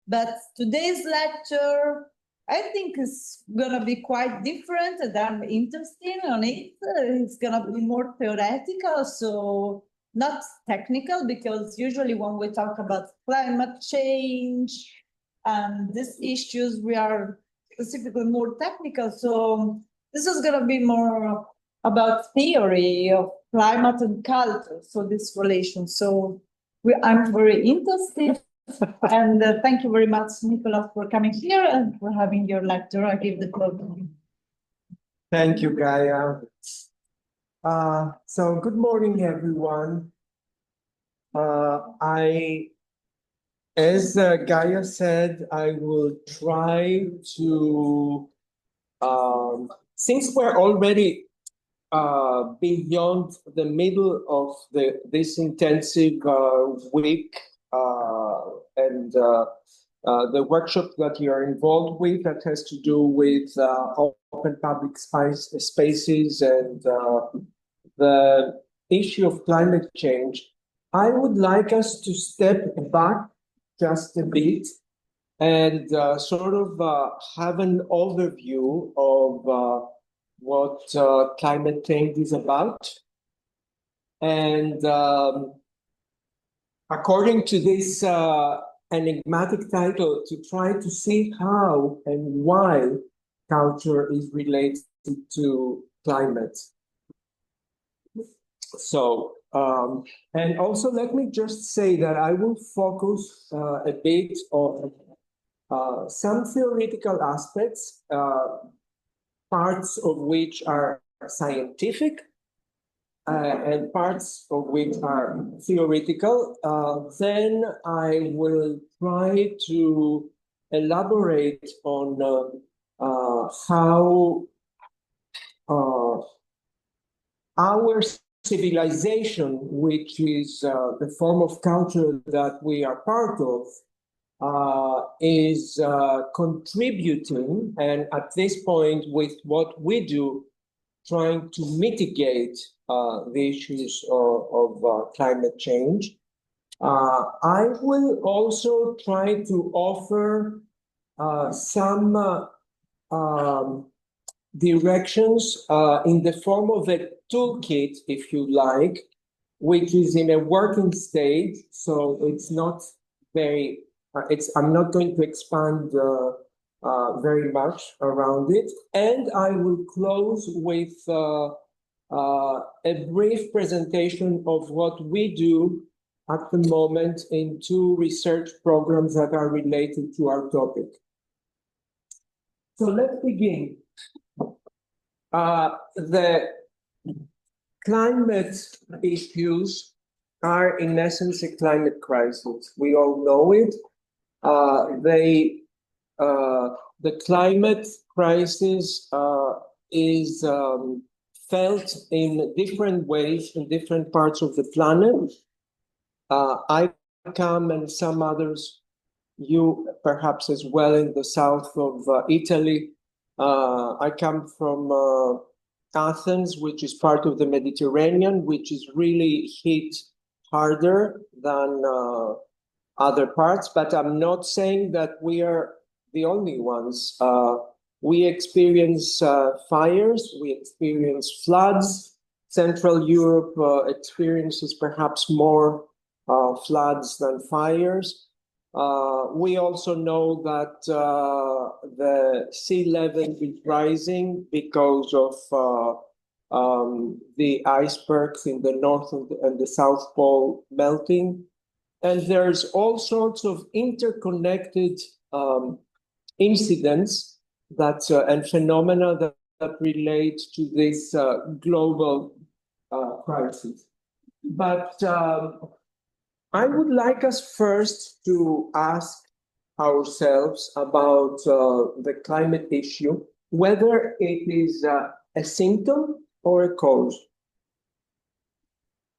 But today's lecture, I think, is going to be quite different, and I'm interested on it. It's going to be more theoretical, so not technical, because usually when we talk about climate change and these issues, we are specifically more technical. So this is going to be more about theory of climate and culture, so this relation. So I'm very interested. And thank you very much, Nicola, for coming here and for having your lecture. I give the floor to you. Thank you, Gaia. So good morning, everyone. As Gaia said, I will try to, since we're already beyond the middle of this intensive week and the workshop that you're involved with that has to do with open public spaces and the issue of climate change, I would like us to step back just a bit and sort of have an overview of what climate change is about. And according to this enigmatic title, to try to see how and why culture is related to climate. So, and also let me just say that I will focus a bit on some theoretical aspects, parts of which are scientific and parts of which are theoretical. Then I will try to elaborate on how our civilization, which is the form of culture that we are part of, is contributing, and at this point, with what we do, trying to mitigate the issues of climate change. I will also try to offer some directions in the form of a toolkit, if you like, which is in a working state, so it's not very, I'm not going to expand very much around it. And I will close with a brief presentation of what we do at the moment in two research programs that are related to our topic. So let's begin. The climate issues are, in essence, a climate crisis. We all know it. The climate crisis is felt in different ways in different parts of the planet. I come, and some others, you perhaps as well, in the south of Italy. I come from Athens, which is part of the Mediterranean, which is really hit harder than other parts, but I'm not saying that we are the only ones. We experience fires, we experience floods. Central Europe experiences perhaps more floods than fires. We also know that the sea level is rising because of the icebergs in the North and the South Pole melting. And there's all sorts of interconnected incidents that and phenomena that relate to this global crisis. But I would like us first to ask ourselves about the climate issue, whether it is a symptom or a cause.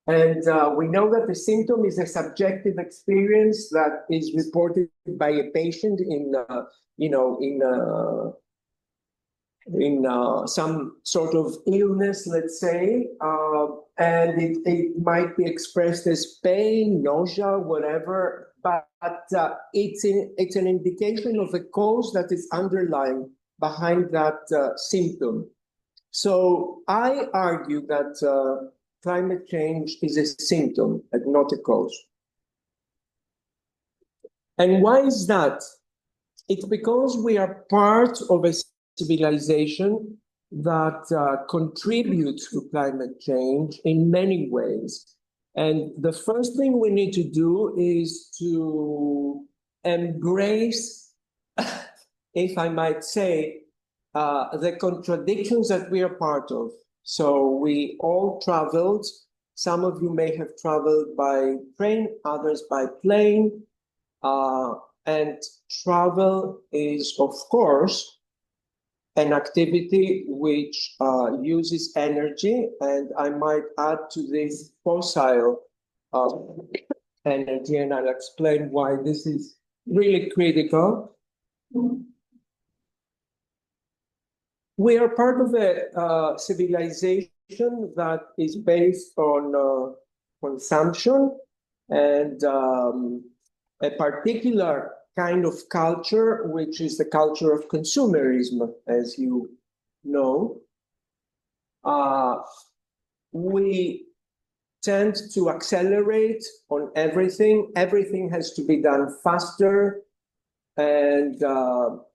And we know that the symptom is a subjective experience that is reported by a patient in some sort of illness, let's say, and it might be expressed as pain, nausea, whatever, but it's an indication of a cause that is underlying behind that symptom. So I argue that climate change is a symptom and not a cause. And why is that? It's because we are part of a civilization that contributes to climate change in many ways. And the first thing we need to do is to embrace, if I might say, the contradictions that we are part of. So we all traveled. Some of you may have traveled by train, others by plane. And travel is, of course, an activity which uses energy, and I might add to this fossil energy, and I'll explain why this is really critical. We are part of a civilization that is based on consumption and a particular kind of culture, which is the culture of consumerism, as you know. We tend to accelerate on everything. Everything has to be done faster and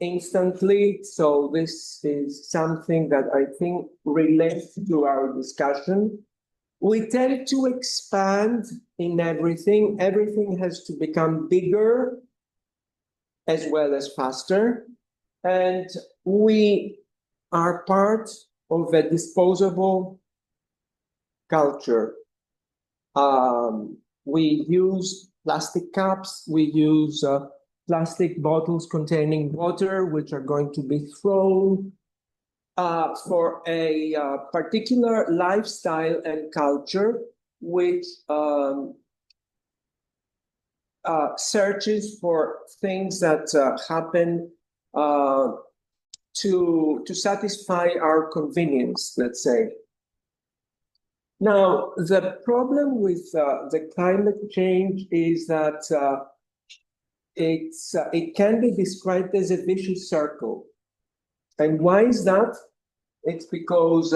instantly. So this is something that I think relates to our discussion. We tend to expand in everything. Everything has to become bigger as well as faster. And we are part of a disposable culture. We use plastic cups, we use plastic bottles containing water, which are going to be thrown for a particular lifestyle and culture, which searches for things that happen to satisfy our convenience, let's say. Now, the problem with the climate change is that it can be described as a vicious circle. And why is that? It's because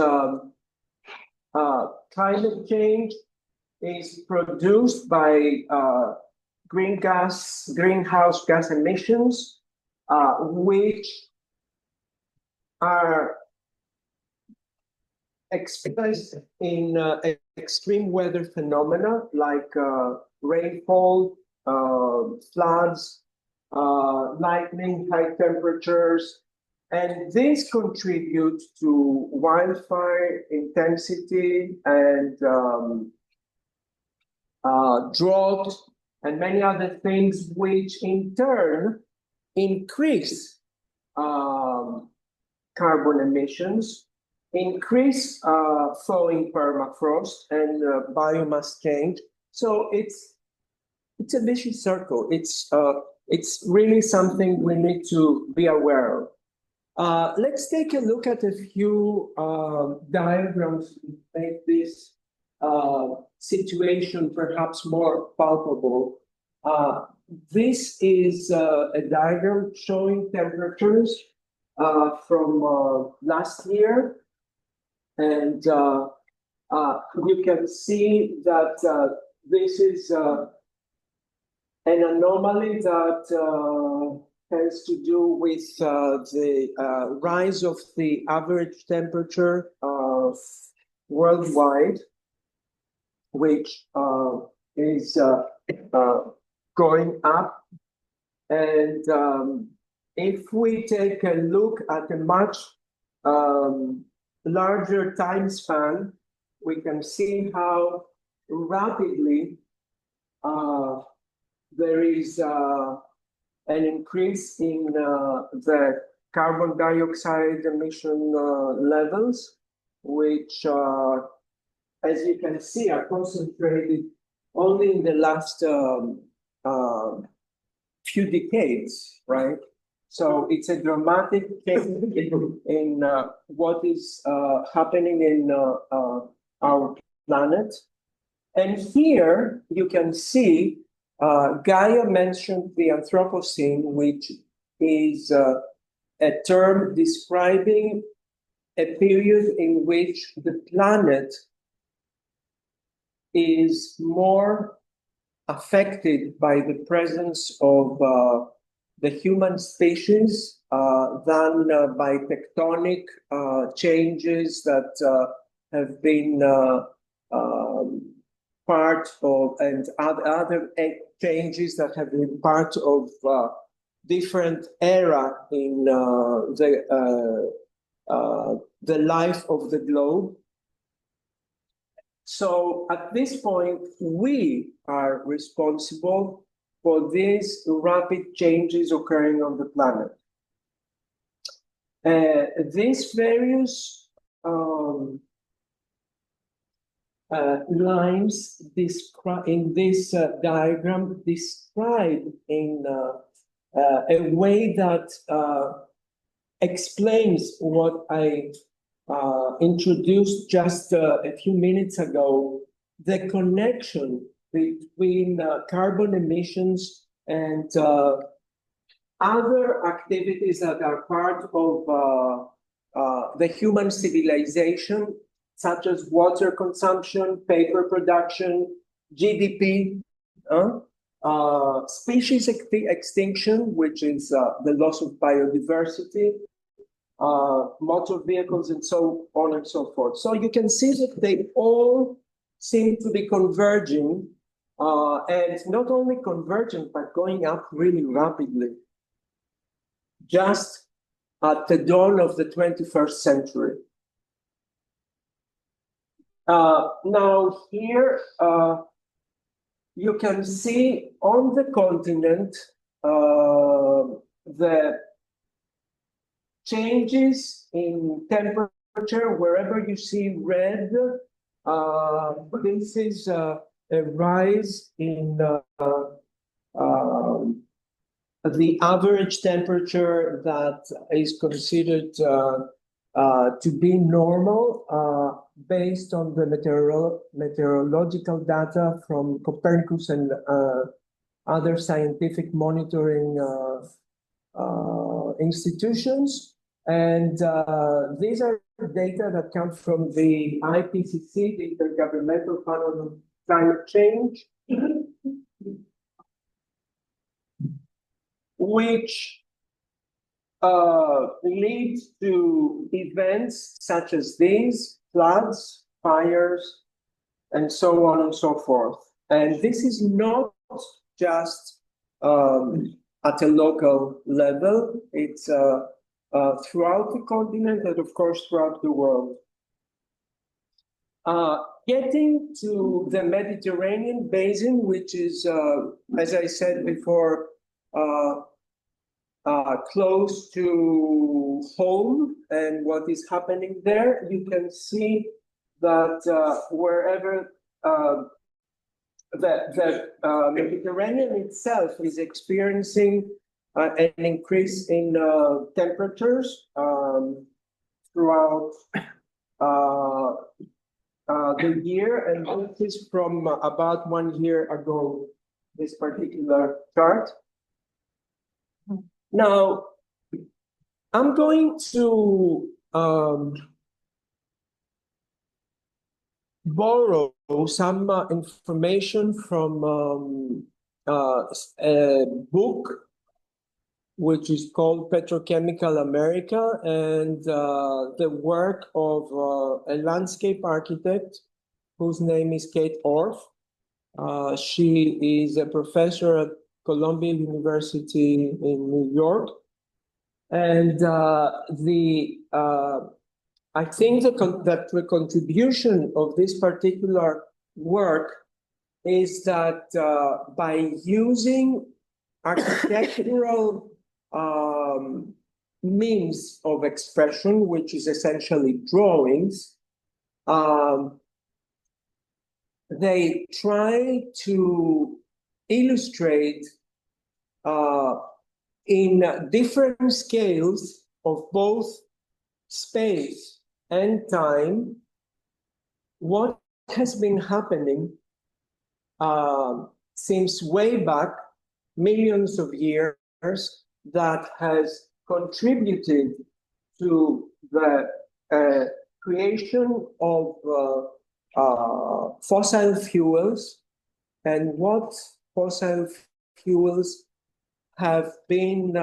climate change is produced by greenhouse gas emissions, which are expressed in extreme weather phenomena like rainfall, floods, lightning, high temperatures, and this contributes to wildfire intensity and drought and many other things, which in turn increase carbon emissions, increase thawing permafrost and biomass change. So it's a vicious circle. It's really something we need to be aware of. Let's take a look at a few diagrams to make this situation perhaps more palpable. This is a diagram showing temperatures from last year. And you can see that this is an anomaly that has to do with the rise of the average temperature worldwide, which is going up. And if we take a look at a much larger time span, we can see how rapidly there is an increase in the carbon dioxide emission levels, which, as you can see, are concentrated only in the last few decades, right? So it's a dramatic change in what is happening in our planet. And here you can see Gaia mentioned the Anthropocene, which is a term describing a period in which the planet is more affected by the presence of the human species than by tectonic changes that have been part of, and other changes that have been part of different era in the life of the globe. So at this point, we are responsible for these rapid changes occurring on the planet. These various lines in this diagram describe in a way that explains what I introduced just a few minutes ago, the connection between carbon emissions and other activities that are part of the human civilization, such as water consumption, paper production, GDP, species extinction, which is the loss of biodiversity, motor vehicles, and so on and so forth. So you can see that they all seem to be converging, and not only converging, but going up really rapidly, just at the dawn of the 21st century. Now here, you can see on the continent the changes in temperature. Wherever you see red, this is a rise in the average temperature that is considered to be normal based on the meteorological data from Copernicus and other scientific monitoring institutions. And these are data that come from the IPCC, the Intergovernmental Panel on Climate Change, which leads to events such as these, floods, fires, and so on and so forth. And this is not just at a local level, it's throughout the continent and of course throughout the world. Getting to the Mediterranean basin, which is, as I said before, close to home and what is happening there, you can see that wherever the Mediterranean itself is experiencing an increase in temperatures throughout the year, and this is from about 1 year ago, this particular chart. Now, I'm going to borrow some information from a book which is called Petrochemical America, and the work of a landscape architect whose name is Kate Orff. She is a professor at Columbia University in New York. And I think that the contribution of this particular work is that by using architectural means of expression, which is essentially drawings, they try to illustrate in different scales of both space and time, what has been happening since way back, millions of years, that has contributed to the creation of fossil fuels, and what fossil fuels have been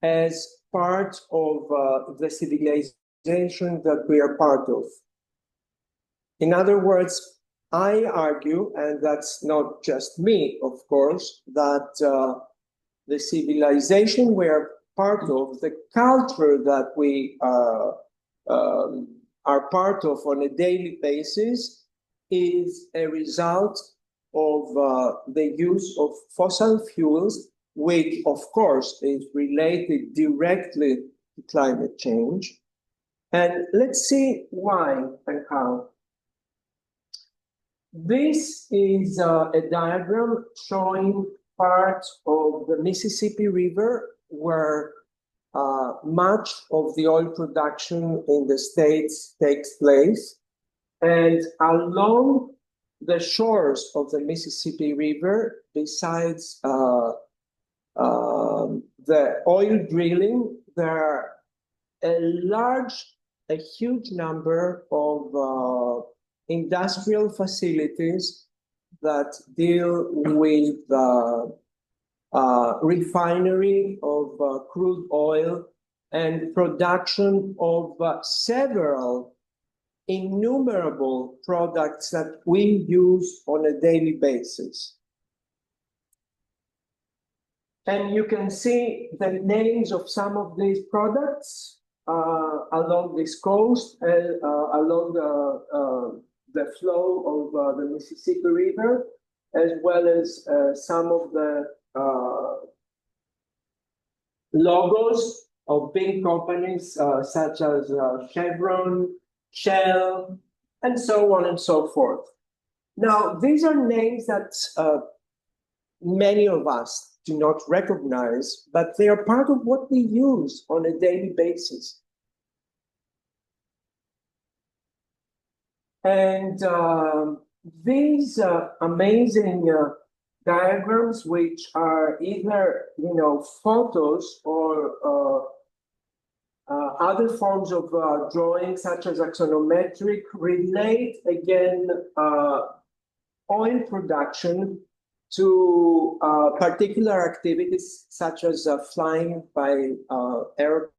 as part of the civilization that we are part of. In other words, I argue, and that's not just me, of course, that the civilization we are part of, the culture that we are part of on a daily basis, is a result of the use of fossil fuels, which, of course, is related directly to climate change. And let's see why and how. This is a diagram showing part of the Mississippi River, where much of the oil production in the States takes place. And along the shores of the Mississippi River, besides the oil drilling, there are a huge number of industrial facilities that deal with refinery of crude oil and production of several innumerable products that we use on a daily basis. And you can see the names of some of these products along this coast and along the flow of the Mississippi River, as well as some of the logos of big companies such as Chevron, Shell, and so on and so forth. Now, these are names that many of us do not recognize, but they are part of what we use on a daily basis. And these amazing diagrams, which are either photos or other forms of drawing, such as axonometric, relate again oil production to particular activities such as flying by air.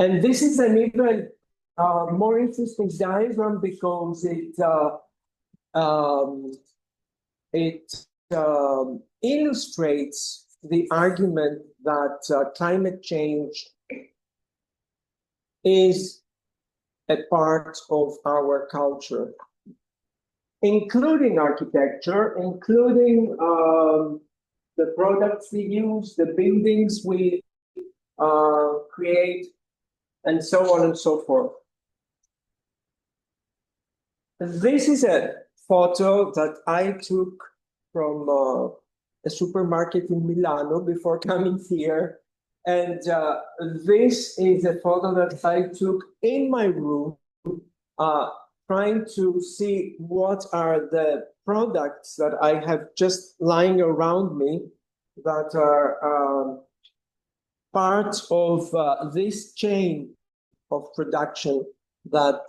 And this is an even more interesting diagram because it illustrates the argument that climate change is a part of our culture, including architecture, including the products we use, the buildings we create, and so on and so forth. This is a photo that I took from a supermarket in Milano before coming here. And this is a photo that I took in my room, trying to see what are the products that I have just lying around me that are part of this chain of production that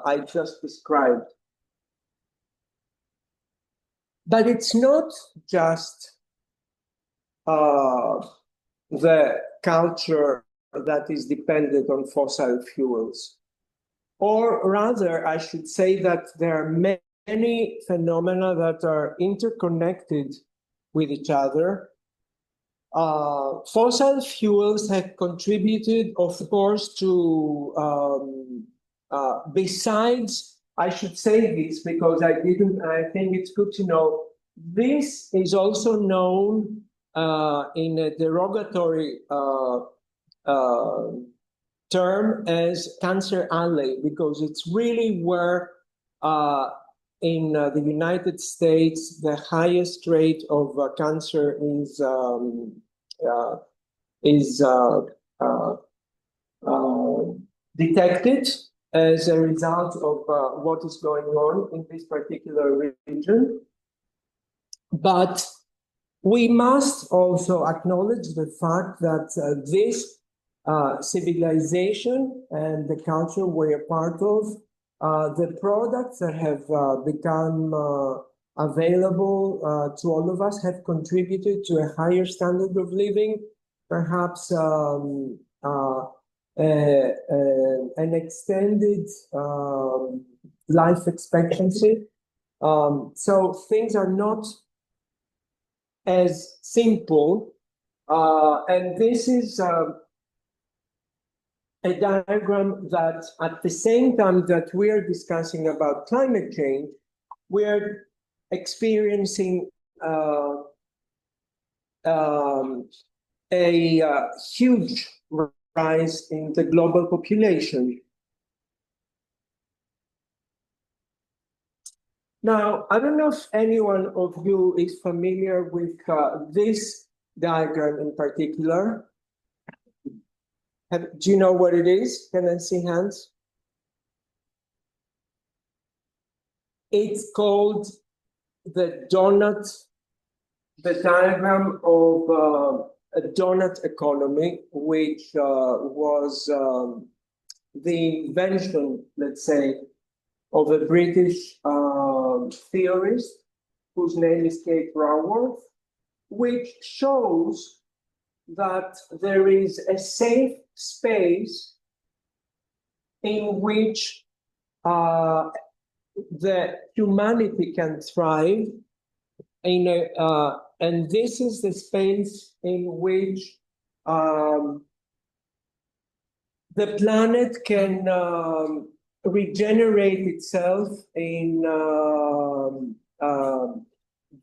I just described. But it's not just the culture that is dependent on fossil fuels. Or rather, I should say that there are many phenomena that are interconnected with each other. Fossil fuels have contributed, of course, to, besides, I should say this because I think it's good to know, this is also known in a derogatory term as cancer alley, because it's really where in the United States the highest rate of cancer is detected as a result of what is going on in this particular region. But we must also acknowledge the fact that this civilization and the culture we're a part of, the products that have become available to all of us have contributed to a higher standard of living, perhaps an extended life expectancy. So things are not as simple, and this is a diagram that at the same time that we're discussing about climate change, we're experiencing a huge rise in the global population. Now, I don't know if anyone of you is familiar with this diagram in particular. Do you know what it is? Can I see hands? It's called the diagram of a donut economy, which was the invention, let's say, of a British theorist whose name is Kate Raworth, which shows that there is a safe space in which the humanity can thrive, and this is the space in which the planet can regenerate itself in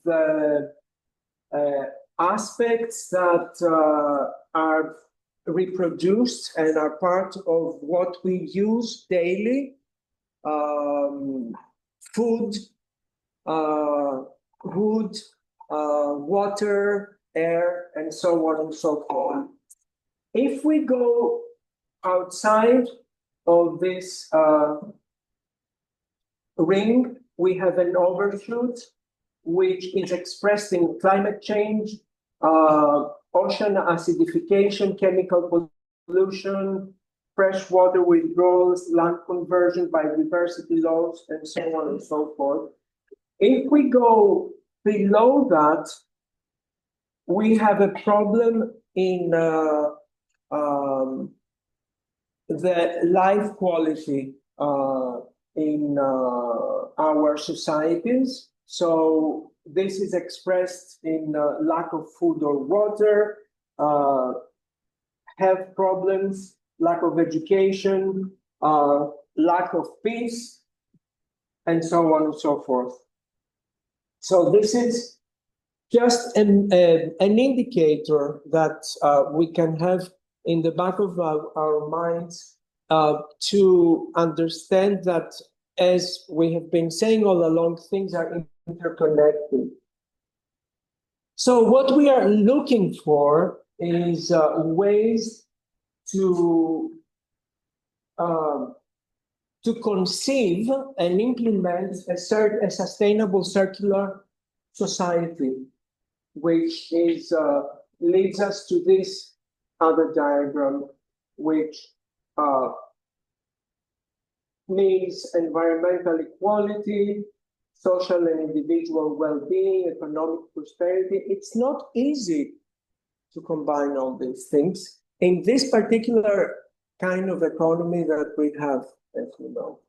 the aspects that are reproduced and are part of what we use daily, food, wood, water, air, and so on and so forth. If we go outside of this ring, we have an overshoot, which is expressed in climate change, ocean acidification, chemical pollution, freshwater withdrawals, land conversion, biodiversity loss, and so on and so forth. If we go below that, we have a problem in the life quality in our societies. So this is expressed in lack of food or water, health problems, lack of education, lack of peace, and so on and so forth. So this is just an indicator that we can have in the back of our minds to understand that, as we have been saying all along, things are interconnected. So what we are looking for is ways to conceive and implement a sustainable circular society, which is leads us to this other diagram, which means environmental equality, social and individual well-being, economic prosperity. It's not easy to combine all these things in this particular kind of economy that we have, as you know.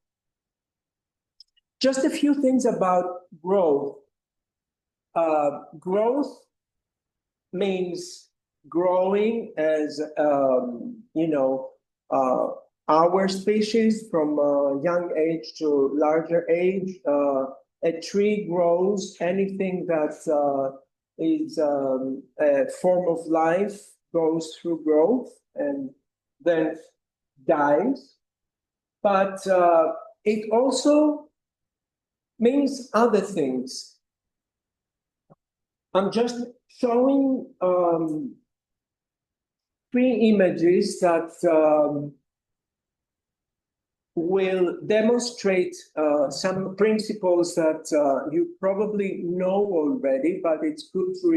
Just a few things about growth. Growth means growing as, our species from a young age to larger age. A tree grows, anything that is a form of life goes through growth and then dies. But it also means other things. I'm just showing three images that will demonstrate some principles that you probably know already, but it's good to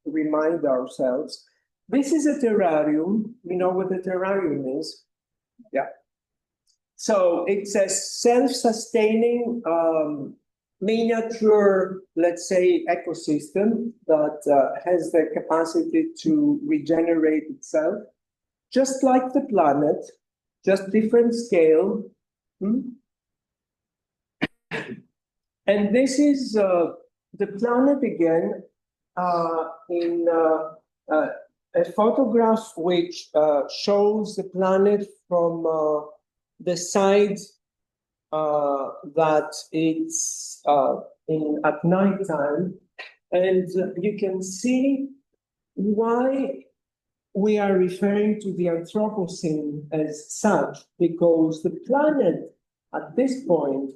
remind ourselves. This is a terrarium. You know what a terrarium is? Yeah. So it's a self-sustaining miniature, let's say, ecosystem that has the capacity to regenerate itself, just like the planet, just different scale. And this is the planet again in a photograph which shows the planet from the side that it's at nighttime, and you can see why we are referring to the Anthropocene as such, because the planet at this point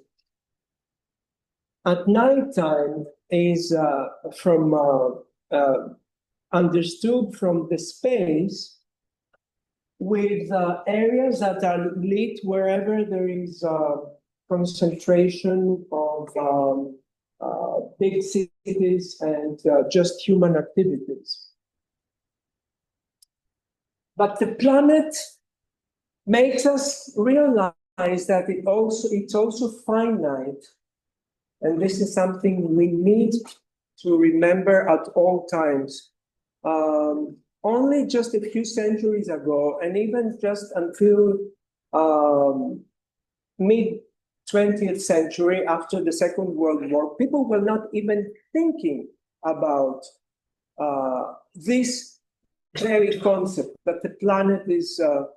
at nighttime is understood from the space with areas that are lit wherever there is concentration of big cities and just human activities. But the planet makes us realize that it's also finite. And this is something we need to remember at all times. Only just a few centuries ago, and even just until mid-20th century, after the Second World War, people were not even thinking about this very concept that the planet is a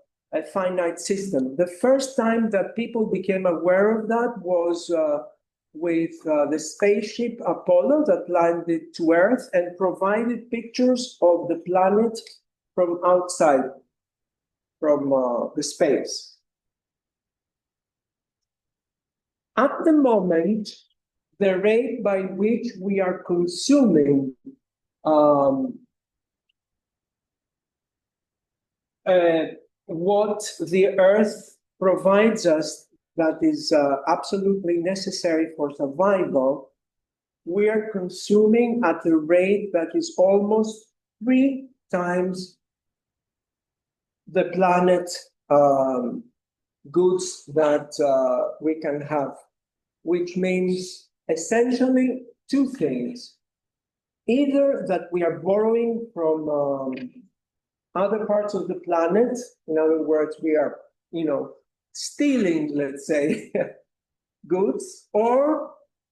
finite system. The first time that people became aware of that was with the spaceship Apollo that landed to Earth and provided pictures of the planet from outside, from the space. At the moment, the rate by which we are consuming what the Earth provides us that is absolutely necessary for survival, we are consuming at a rate that is almost 3 times the planet goods that we can have, which means essentially two things. Either that we are borrowing from other parts of the planet, in other words, we are, stealing, let's say, goods, or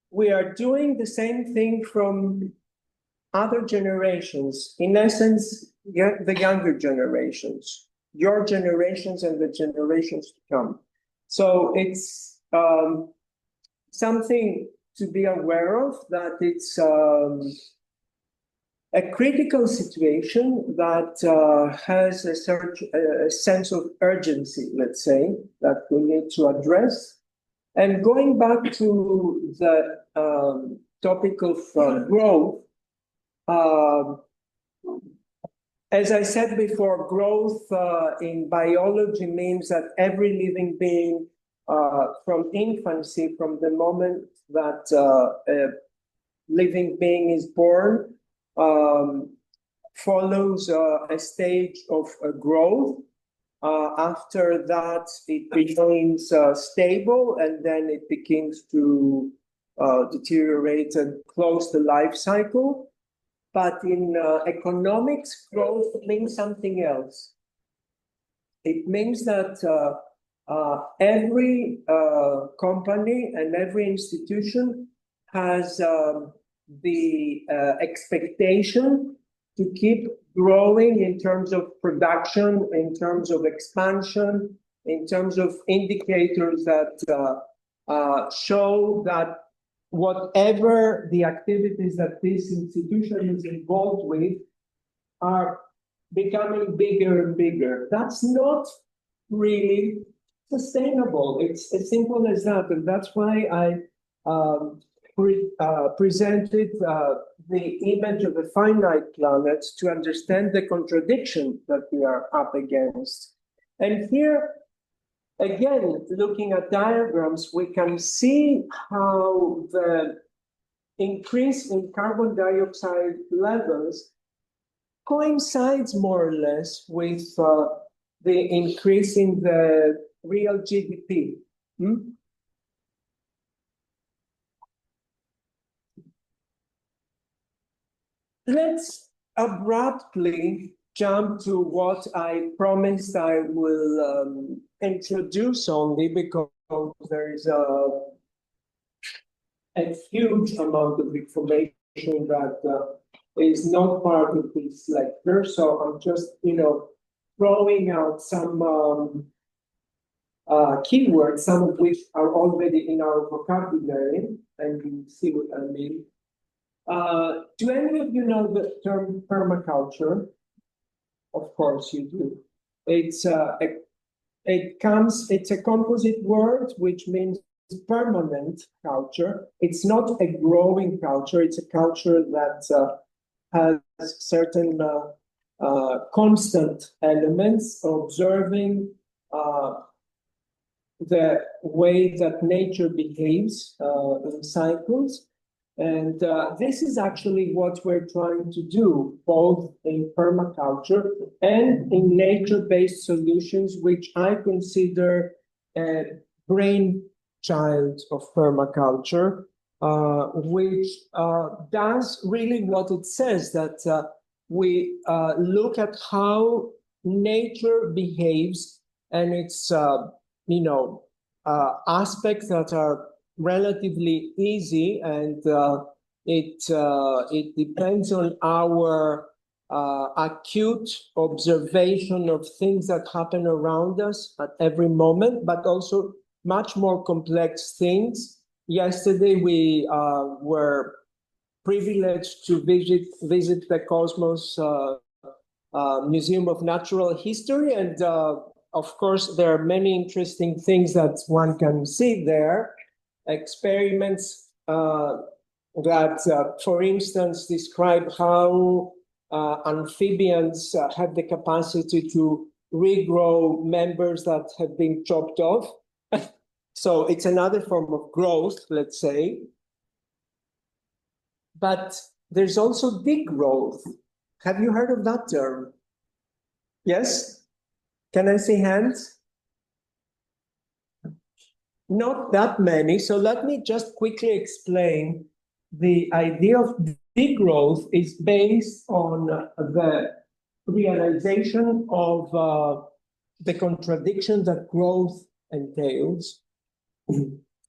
we are doing the same thing from other generations, in essence, the younger generations, your generations and the generations to come. So it's something to be aware of, that it's a critical situation that has a sense of urgency, let's say, that we need to address. And going back to the topic of growth, as I said before, growth in biology means that every living being from infancy, from the moment that a living being is born, follows a stage of growth. After that, it becomes stable, and then it begins to deteriorate and close the life cycle. But in economics, growth means something else. It means that every company and every institution has the expectation to keep growing in terms of production, in terms of expansion, in terms of indicators that show that whatever the activities that this institution is involved with are becoming bigger and bigger. That's not really sustainable. It's as simple as that. And that's why I presented the image of a finite planet to understand the contradiction that we are up against. And here, again, looking at diagrams, we can see how the increase in carbon dioxide levels coincides more or less with the increase in the real GDP. Let's abruptly jump to what I promised I will introduce only, because there is a huge amount of information that is not part of this lecture. So I'm just, throwing out some keywords, some of which are already in our vocabulary, and you see what I mean. Do any of you know the term permaculture? Of course you do. It's a composite word which means permanent culture. It's not a growing culture. It's a culture that has certain constant elements, observing the way that nature behaves in cycles. And this is actually what we're trying to do, both in permaculture and in nature-based solutions, which I consider a brainchild of permaculture, which does really what it says, that we look at how nature behaves and its, aspects that are relatively easy, and it depends on our acute observation of things that happen around us at every moment, but also much more complex things. Yesterday we were privileged to visit the Cosmos Museum of Natural History, and of course there are many interesting things that one can see there. Experiments that, for instance, describe how amphibians have the capacity to regrow members that have been chopped off. So it's another form of growth, let's say. But there's also degrowth. Have you heard of that term? Yes? Can I see hands? Not that many. So let me just quickly explain. The idea of degrowth is based on the realization of the contradiction that growth entails.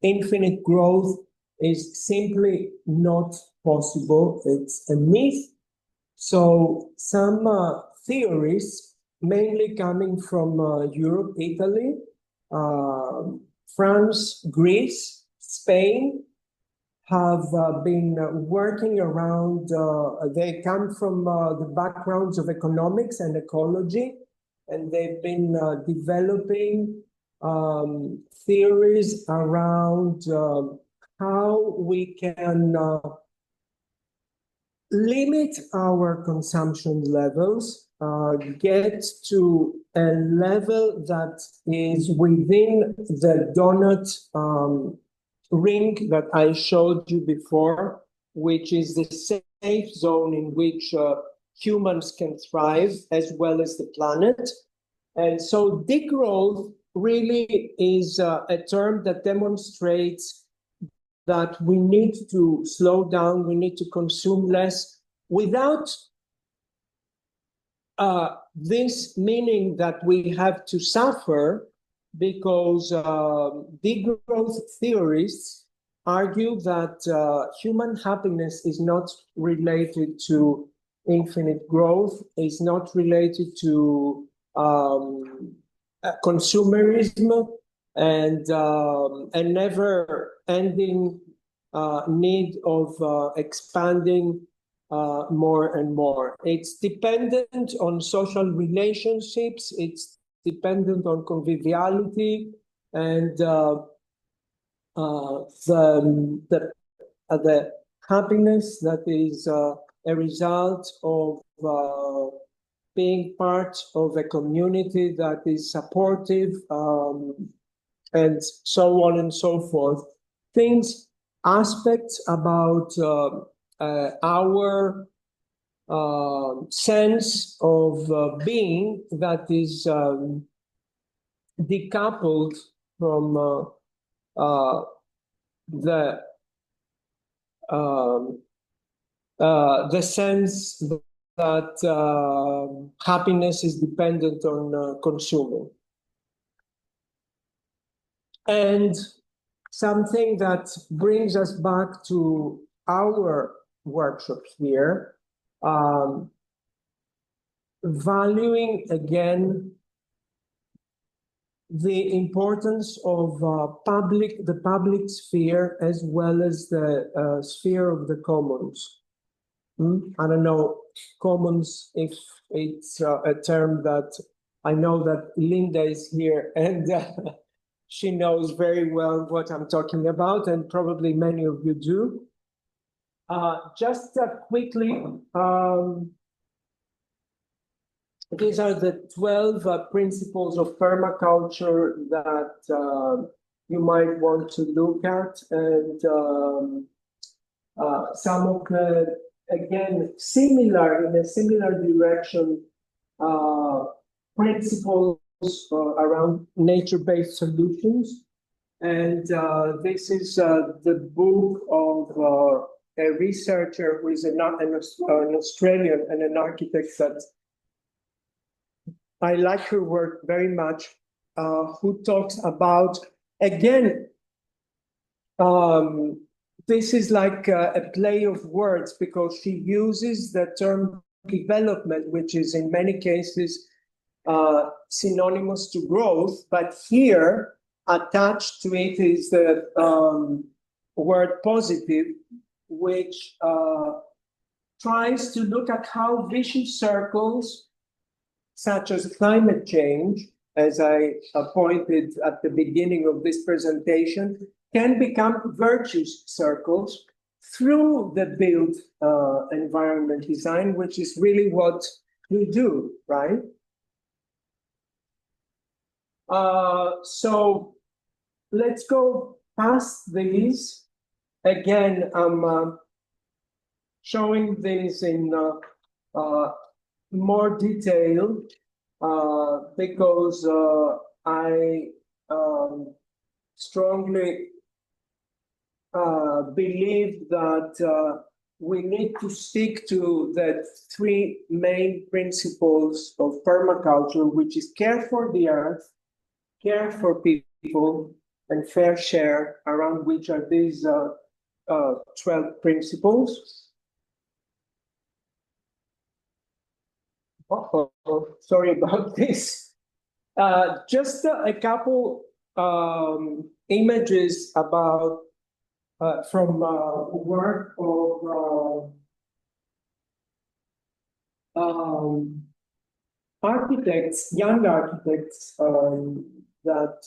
Infinite growth is simply not possible. It's a myth. So some theories, mainly coming from Europe, Italy, France, Greece, Spain, have been working around, they come from the backgrounds of economics and ecology, and they've been developing theories around how we can limit our consumption levels, get to a level that is within the donut ring that I showed you before, which is the safe zone in which humans can thrive as well as the planet. And so degrowth really is a term that demonstrates that we need to slow down, we need to consume less, without this meaning that we have to suffer, because degrowth theorists argue that human happiness is not related to infinite growth, is not related to consumerism and never-ending need of expanding more and more. It's dependent on social relationships. It's dependent on conviviality and the happiness that is a result of being part of a community that is supportive, and so on and so forth. Aspects about our sense of being that is decoupled from the sense that happiness is dependent on consuming. And something that brings us back to our workshop here, valuing again the importance of the public sphere as well as the sphere of the commons. I don't know, commons, if it's a term that I know that Linda is here and she knows very well what I'm talking about, and probably many of you do. Just quickly, these are the 12 principles of permaculture that you might want to look at, and some of the, again, in a similar direction, principles around nature-based solutions. And this is the book of a researcher who is an Australian and an architect that I like her work very much, who talks about, again, this is like a play of words, because she uses the term development, which is in many cases synonymous to growth, but here attached to it is the word positive, which tries to look at how vicious circles, such as climate change, as I pointed at the beginning of this presentation, can become virtuous circles through the built environment design, which is really what we do, right? So let's go past these. Again, I'm showing this in more detail because I strongly believe that we need to stick to the 3 main principles of permaculture, which is care for the earth, care for people, and fair share, around which are these 12 principles. Sorry about this. Just a couple images about from work of architects, young architects that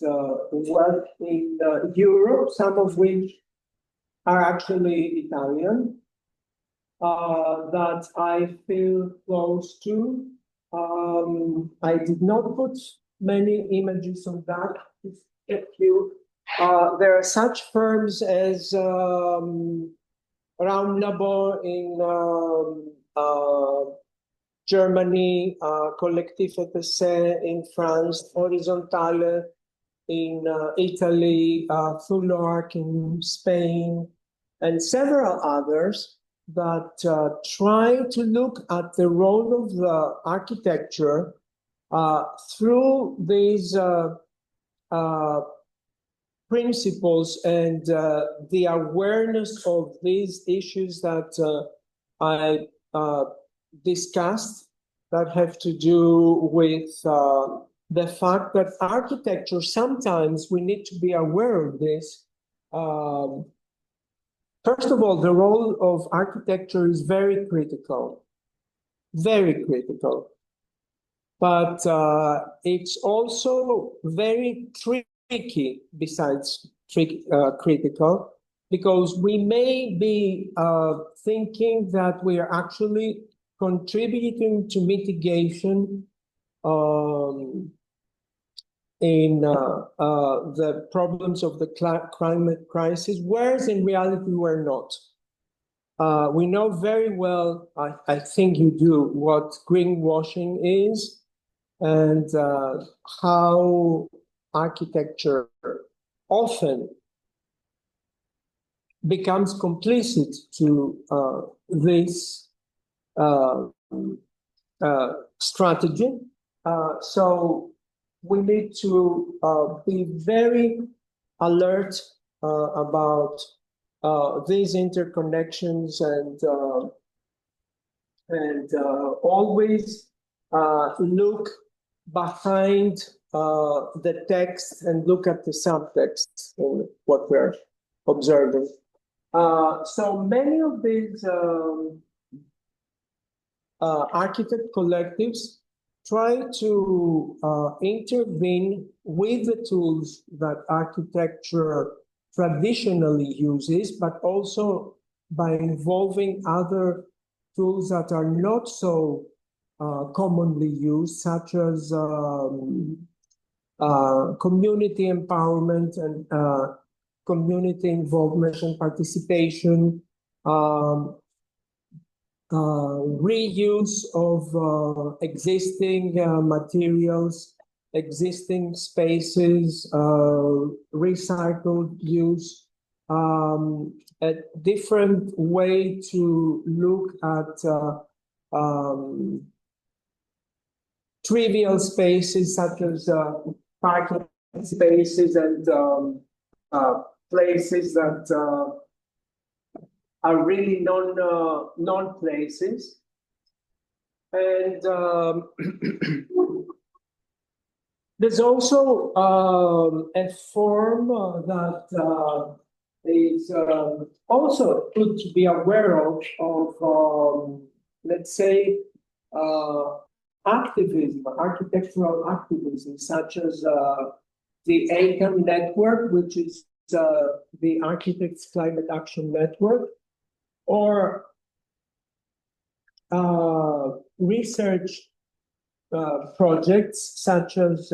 work in Europe, some of which are actually Italian, that I feel close to. I did not put many images on that. Just a few. There are such firms as Raumlabo in Germany, Collectif ETC in France, Horizontale in Italy, Thularc in Spain, and several others that try to look at the role of the architecture through these principles and the awareness of these issues that I discussed that have to do with the fact that architecture, sometimes we need to be aware of this. First of all, the role of architecture is very critical, very critical. But it's also very tricky, besides critical, because we may be thinking that we are actually contributing to mitigation in the problems of the climate crisis, whereas in reality we're not. We know very well, I think you do, what greenwashing is, and how architecture often becomes complicit to this strategy. So we need to be very alert about these interconnections and always look behind the text and look at the subtext in what we're observing. So many of these architect collectives try to intervene with the tools that architecture traditionally uses, but also by involving other tools that are not so commonly used, such as community empowerment and community involvement and participation, reuse of existing materials, existing spaces, recycled use, a different way to look at trivial spaces such as parking spaces and places that are really non-places. And there's also a form that is also good to be aware of let's say, activism, architectural activism, such as the AUDe network, which is the Architects Climate Action Network, or research projects such as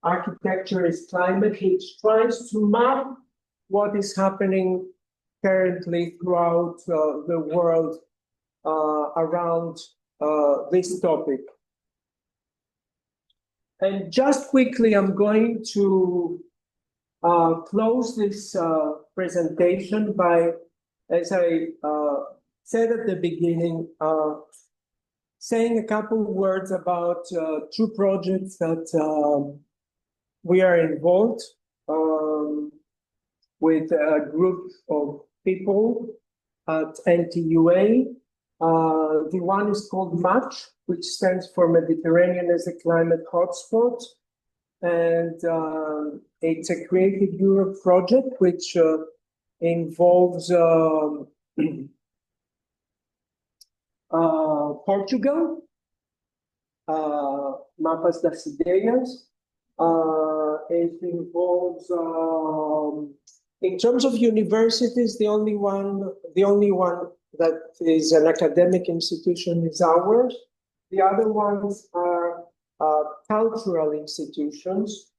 Architecture is Climate, which tries to map what is happening currently throughout the world around this topic. And just quickly, I'm going to close this presentation by, as I said at the beginning, saying a couple words about two projects that we are involved with a group of people at NTUA. The one is called MATCH, which stands for Mediterranean as a Climate Hotspot. And it's a Creative Europe project, which involves Portugal, Mapas das Ideias. It involves, in terms of universities, the only one that is an academic institution is ours. The other ones are cultural institutions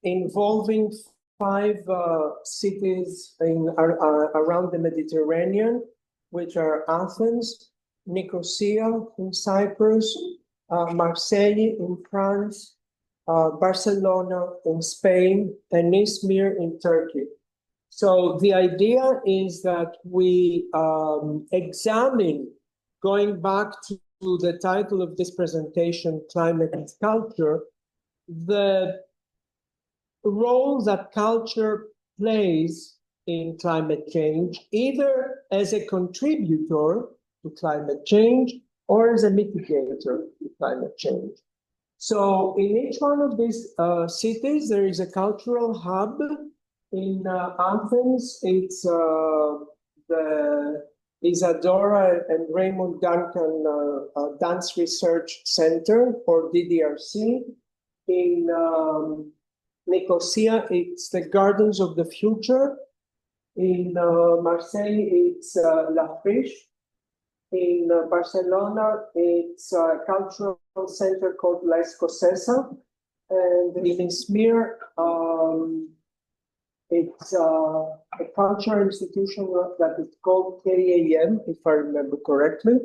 involving 5 cities around the Mediterranean, which are Athens, Nicosia in Cyprus, Marseille in France, Barcelona in Spain, and Izmir in Turkey. So the idea is that we examine, going back to the title of this presentation, Climate and Culture, the role that culture plays in climate change, either as a contributor to climate change or as a mitigator to climate change. So in each one of these cities, there is a cultural hub. In Athens, it's the Isadora and Raymond Duncan Dance Research Center, or DDRC. In Nicosia, it's the Gardens of the Future. In Marseille, it's La Friche. In Barcelona, it's a cultural center called La Escocesa. And in Izmir, it's a cultural institution that is called KAM, if I remember correctly.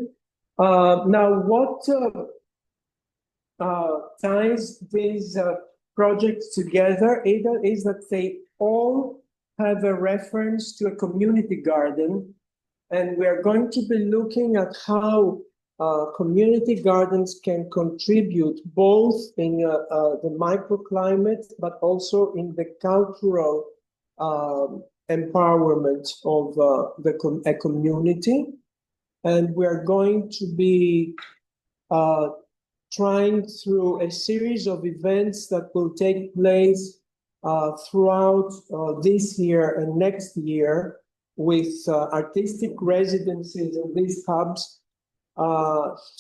Now, what ties these projects together is that they all have a reference to a community garden. And we are going to be looking at how community gardens can contribute both in the microclimate, but also in the cultural empowerment of a community. And we're going to be trying through a series of events that will take place throughout this year and next year with artistic residencies in these hubs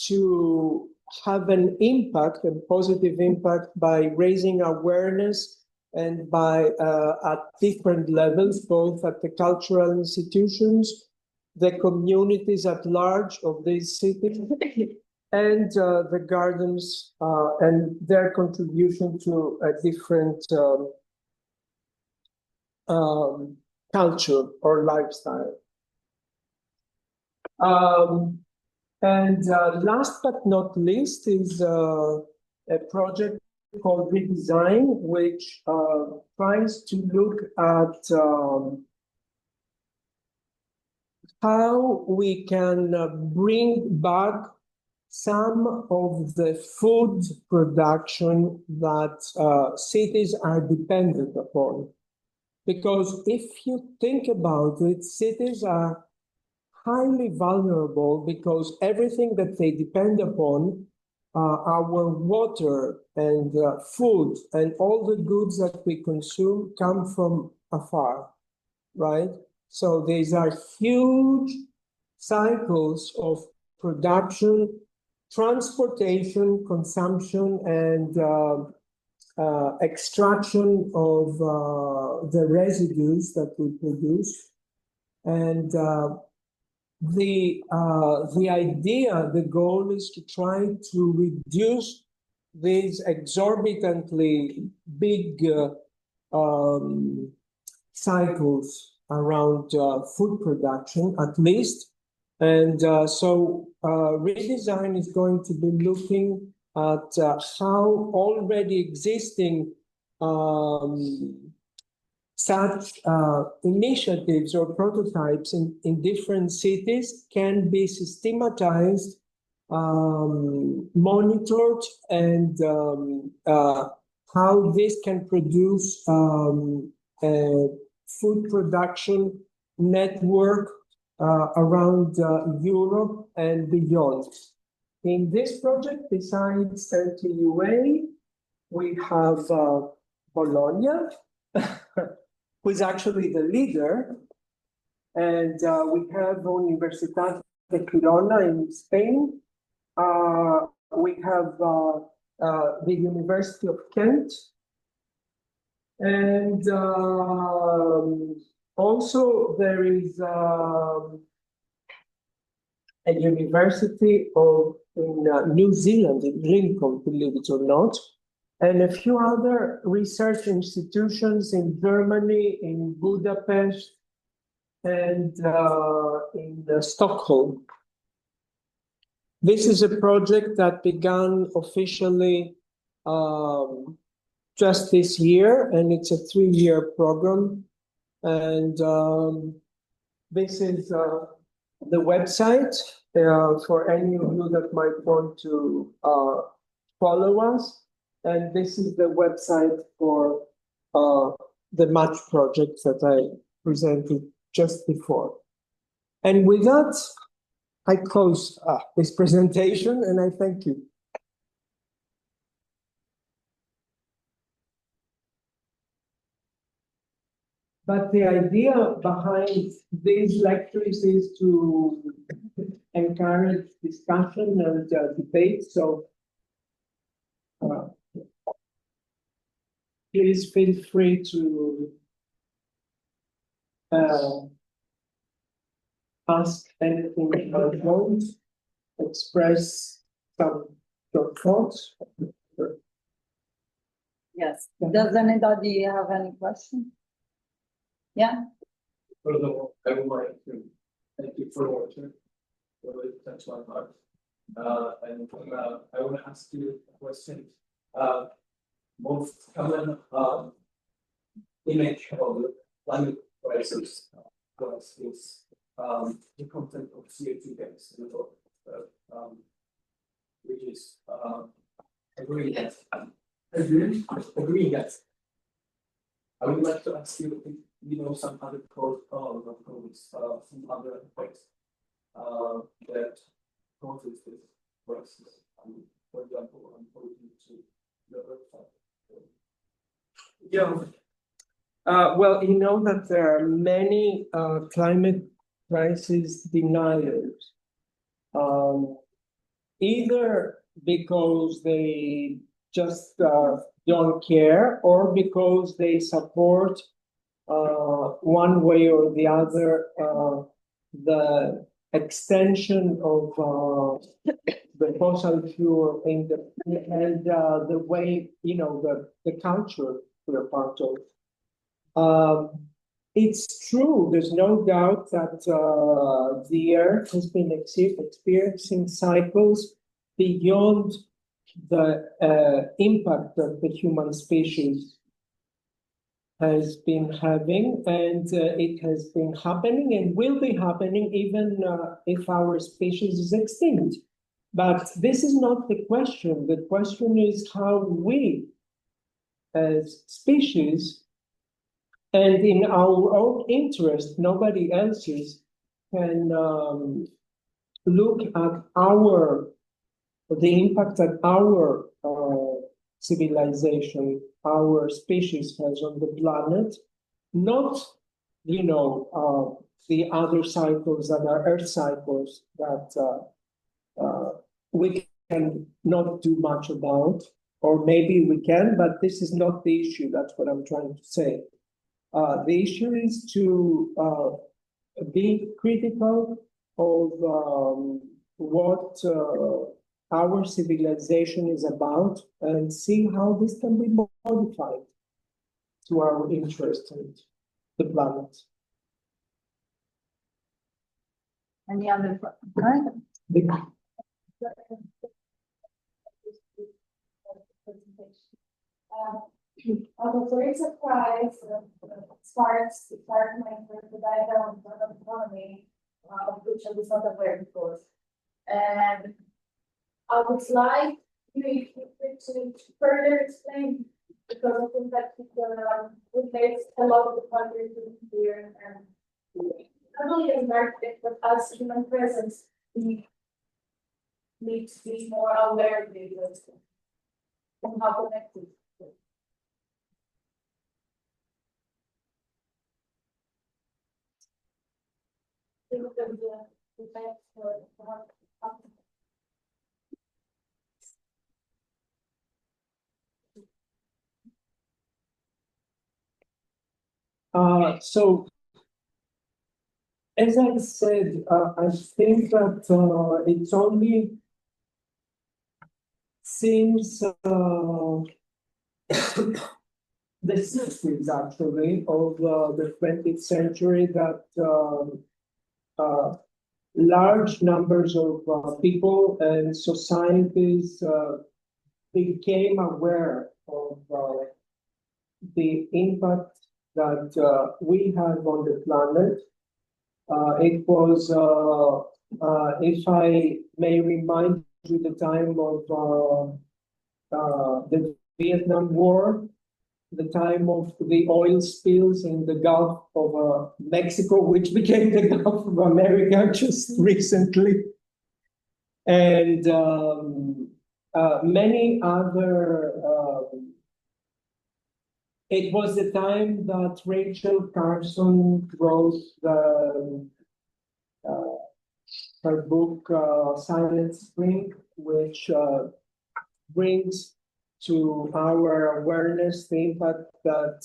to have an impact, a positive impact, by raising awareness and by at different levels, both at the cultural institutions, the communities at large of these cities, and the gardens and their contribution to a different culture or lifestyle. And last but not least is a project called Redesign, which tries to look at how we can bring back some of the food production that cities are dependent upon. Because if you think about it, cities are highly vulnerable because everything that they depend upon, our water and food and all the goods that we consume come from afar, right? So these are huge cycles of production, transportation, consumption, and extraction of the residues that we produce. And the idea, the goal is to try to reduce these exorbitantly big cycles around food production, at least. And so Redesign is going to be looking at how already existing such initiatives or prototypes in different cities can be systematized, monitored, and how this can produce a food production network around Europe and beyond. In this project, besides NTUA, we have Bologna, who is actually the leader, and we have Universidad de Girona in Spain. We have the University of Kent, and also there is a university in New Zealand, in Lincoln, believe it or not, and a few other research institutions in Germany, in Budapest, and in Stockholm. This is a project that began officially just this year, and it's a 3-year program. And this is the website for any of you that might want to follow us. And this is the website for the match project that I presented just before. And with that, I close this presentation and I thank you. But the idea behind these lectures is to encourage discussion and debate. So please feel free to ask anything you want, express your thoughts. Yes. Does anybody have any question? Yeah. First of all, I would like to thank you for watching. Really touched my heart. And I want to ask you a question. Most common image of the climate crisis is the content of CO2 gas in the world, which is agreeing gas. Agreeing gas. I would like to ask you if you know some other some other effects that causes this crisis. For example, I'm pointing to the website. Yeah. Well, you know that there are many climate crisis deniers, either because they just don't care or because they support one way or the other the extension of the fossil fuel industry and the way, you know, the culture we're part of. It's true, there's no doubt that the Earth has been experiencing cycles beyond the impact that the human species has been having, and it has been happening and will be happening even if our species is extinct. But this is not the question. The question is how we, as species, and in our own interest, nobody else's, can look at the impact that our civilization, our species has on the planet, not, you know, the other cycles that are Earth cycles that we can not do much about, or maybe we can, but this is not the issue. That's what I'm trying to say. The issue is to be critical of what our civilization is about and see how this can be modified to our interest and the planet. Any other question? I was very surprised as far as my the diagram of economy, of which I was not aware before. And I would like you to further explain, because I think that it makes a lot of the country here, and not only as an architect, but as human presence, we need to be more aware of this and how connected. So, as I said, I think that it's only since the 60s, actually, of the 20th century that large numbers of people and societies became aware of the impact that we have on the planet. It was, if I may remind you, the time of the Vietnam War, the time of the oil spills in the Gulf of Mexico, which became the Gulf of America just recently. and many other. It was the time that Rachel Carson wrote her book Silent Spring, which brings to our awareness the impact that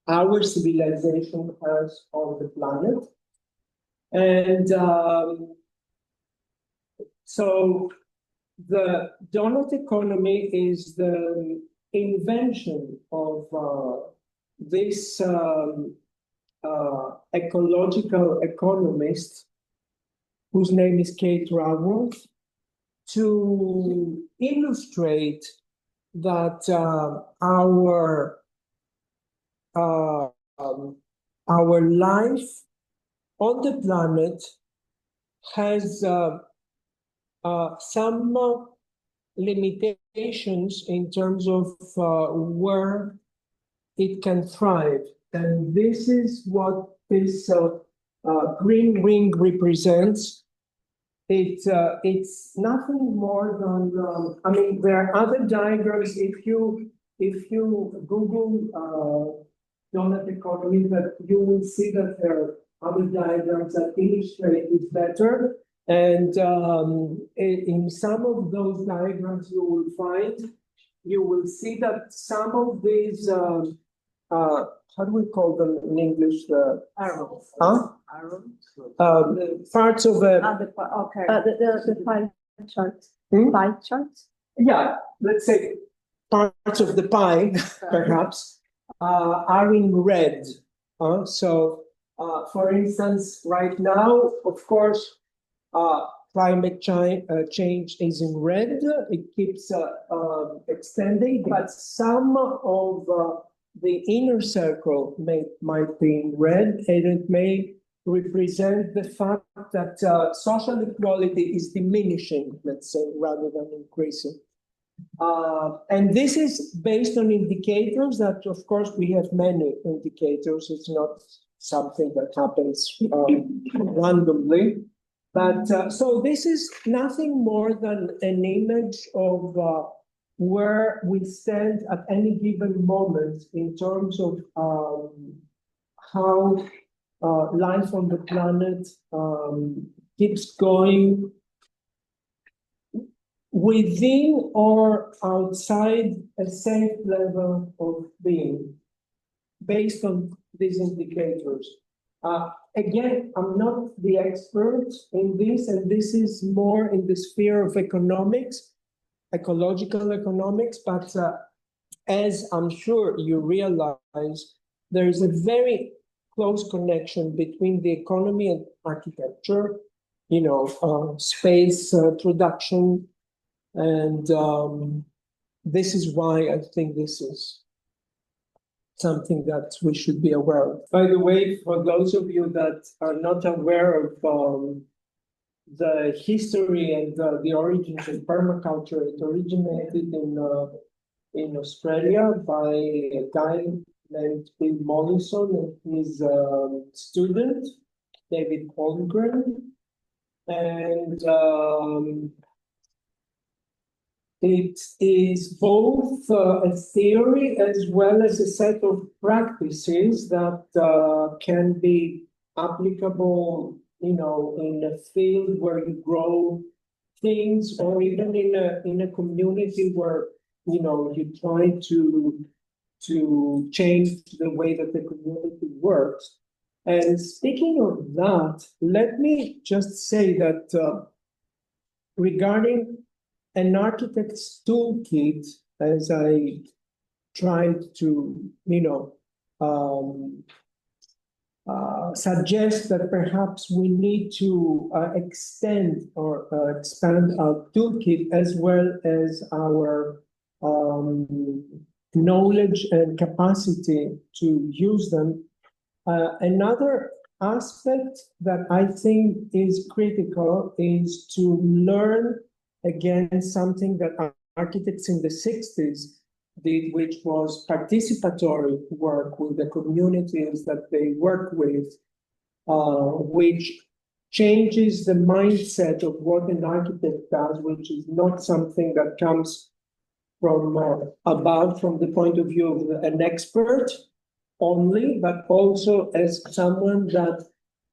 our civilization has on the planet. And so the donut economy is the invention of this ecological economist whose name is Kate Raworth, to illustrate that our life on the planet has some limitations in terms of where it can thrive. And this is what this green ring represents. It's nothing more than, I mean, there are other diagrams. If you Google donut economy, that you will see that there are other diagrams that illustrate it better. And in some of those diagrams you will see that some of these, how do we call them in English? Arrows. Huh? Arrows. Parts of a. Okay. The pie charts. Pie charts. Yeah, let's say parts of the pie, perhaps, are in red. So, for instance, right now, of course, climate change is in red. It keeps extending, but some of the inner circle might be in red, and it may represent the fact that social equality is diminishing, let's say, rather than increasing. And this is based on indicators that, of course, we have many indicators. It's not something that happens randomly. But so this is nothing more than an image of where we stand at any given moment in terms of how life on the planet keeps going within or outside a safe level of being, based on these indicators. Again, I'm not the expert in this, and this is more in the sphere of economics, ecological economics, but as I'm sure you realize, there is a very close connection between the economy and architecture, space production, and this is why I think this is something that we should be aware of. By the way, for those of you that are not aware of the history and the origins of permaculture, it originated in Australia by a guy named Bill Mollison and his student, David Holmgren. And it is both a theory as well as a set of practices that can be applicable, in a field where you grow things, or even in a community where you try to change the way that the community works. And speaking of that, let me just say that regarding an architect's toolkit, as I tried to, suggest that perhaps we need to extend or expand our toolkit as well as our knowledge and capacity to use them. Another aspect that I think is critical is to learn again something that architects in the 60s did, which was participatory work with the communities that they work with, which changes the mindset of what an architect does, which is not something that comes from above, from the point of view of an expert only, but also as someone that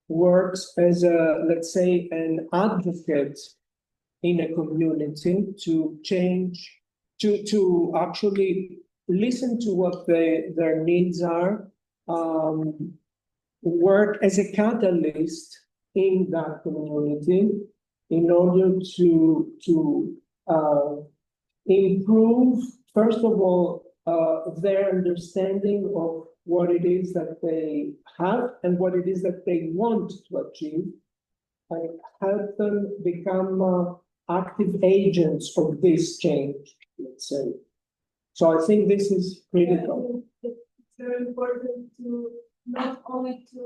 works as a, let's say, an advocate in a community to change, to actually listen to what their needs are, work as a catalyst in that community in order to improve, first of all, their understanding of what it is that they have and what it is that they want to achieve, and help them become active agents of this change, let's say. So I think this is critical. It's very important to not only to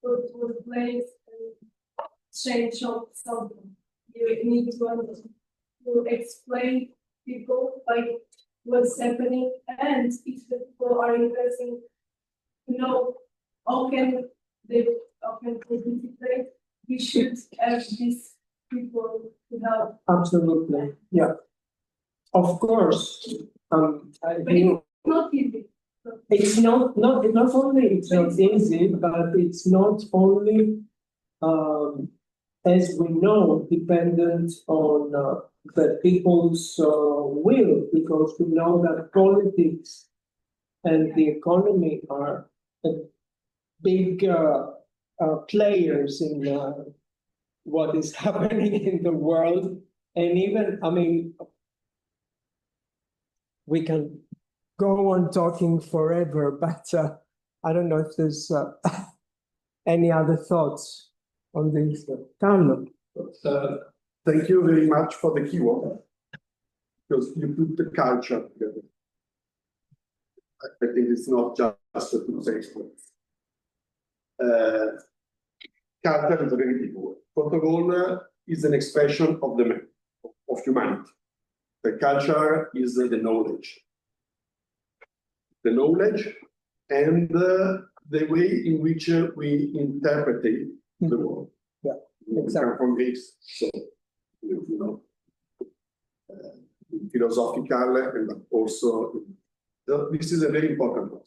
put to place and change something. You need to explain people like what's happening, and if the people are interested, you know, how can they participate? We should have these people to help. Absolutely, yeah. Of course, But it's not easy. it's not only it's not easy, but it's not only, as we know, dependent on the people's will, because we know that politics and the economy are big players in what is happening in the world. And even, I mean, we can go on talking forever, but I don't know if there's any other thoughts on this. Carlo. Thank you very much for the keyword, because you put the culture together. I think it's not just a two things. Culture is a very big word. First of all, is an expression of the man, of humanity. The culture is the knowledge. The knowledge and the way in which we interpret the world. Yeah, exactly. We come from Greece, so you know, philosophical, and also this is a very important one.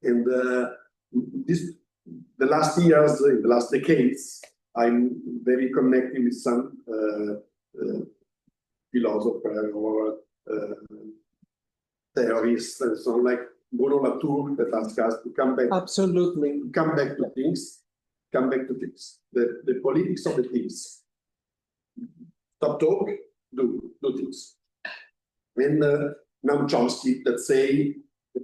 And the last years, in the last decades, I'm very connected with some philosopher or theorists and so on, like Bruno Latour, that asked us to come back. Absolutely. Come back to things. The politics of the things. Stop talk, do things. And Noam Chomsky that say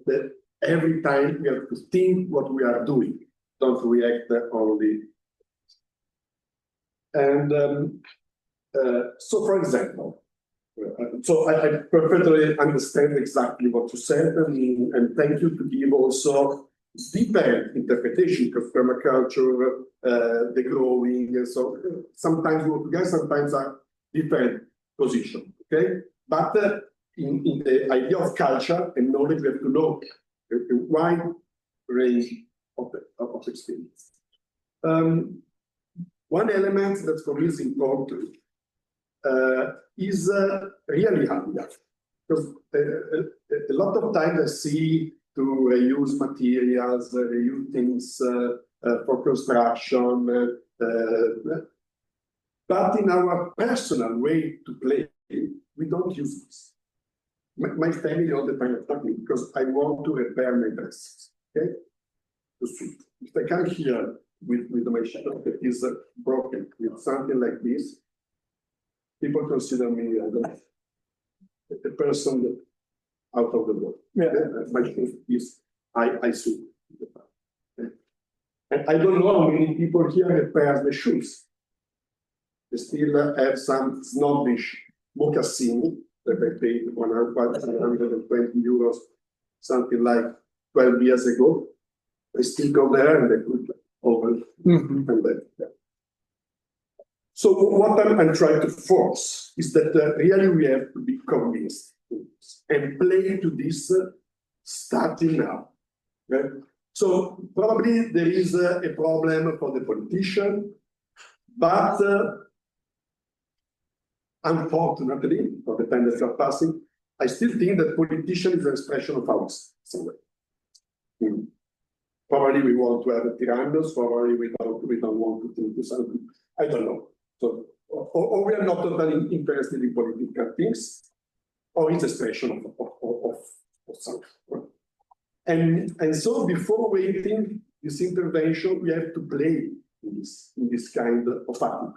that every time we have to think what we are doing, don't react only. And so, for example, so I perfectly understand exactly what you said, and thank you to give also deeper interpretation of permaculture, the growing, and so sometimes we work together, sometimes are different position, okay? But in the idea of culture and knowledge, we have to know a wide range of experience. One element that for me is important is really hard, because a lot of times I see to reuse materials, reuse things for construction, but in our personal way to play, we don't use this. My family all the time are talking because I want to repair my dresses, okay? To suit. If I come here with my shadow that is broken, with something like this, people consider me a person that out of the world. Yeah. My thing is I suit. Okay? And I don't know how many people here repair the shoes. They still have some snobbish mocassini that I paid 120 euros, something like 12 years ago. They still go there and they put over and then. Yeah. So what I'm trying to force is that really we have to be convinced and play to this starting now. Okay? So probably there is a problem for the politician, But unfortunately, for the time that we are passing, I still think that politician is an expression of ours somewhere. Probably we want to have a tyrannos, probably we don't want to do something. I don't know. So, or we are not totally interested in political things, or it's expression of something. And so before waiting this intervention, we have to play in this kind of attitude.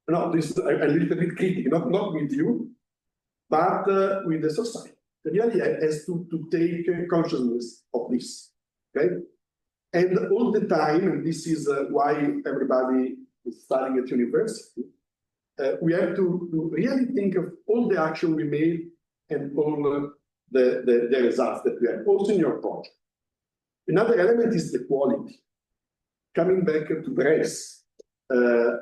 Now, this is a little bit critical, not with you, but with the society. The reality has to take consciousness of this, okay? And all the time, and this is why everybody is studying at university, we have to really think of all the action we made and all the results that we have, also in your project. Another element is the quality. Coming back to dress, a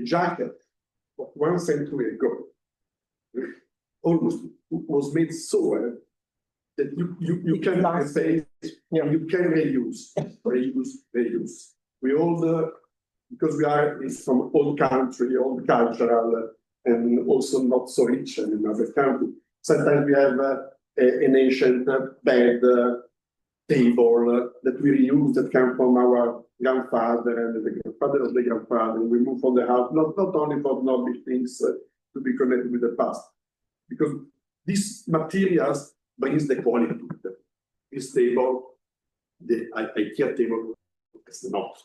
jacket of 1 century ago, almost was made so well that you can replace, you can reuse. We all, because we are from old country, old cultural, and also not so rich in another country. Sometimes we have an ancient bed, table that we reuse that come from our grandfather and the grandfather of the grandfather. We move from the house, not only for noble things to be connected with the past, because these materials brings the quality. This table, the IKEA table, is not.